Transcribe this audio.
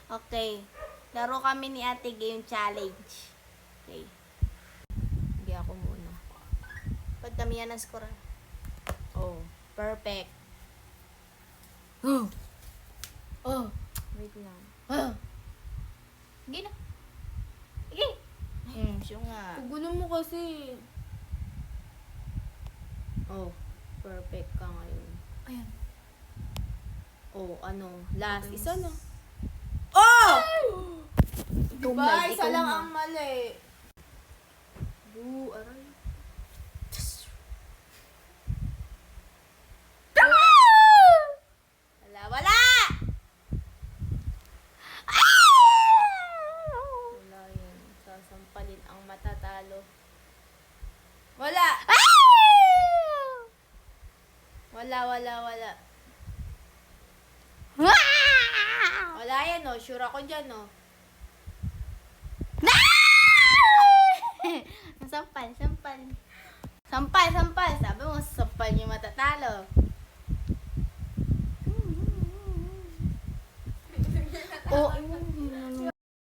Okay. Laro kami ni Ate Game Challenge. Okay. Hindi ako muna. Pagdamihan ng score. Oh, perfect. Oh. Wait lang. Sige na. Sige. Siya nga. Pagulo mo kasi. Oh, perfect ka ngayon. Ayan. Oh, ano? Last. Okay. Isa na. Oh! Diba? Isa lang ang mali. Aray. Wala! Wala yan. Sasampalin ang matatalo. Wala. Wala. Wala yan, oh. Sure ako dyan, oh. Sampal. Sampal. Sabi mo, sampal yung matatalo. Oh,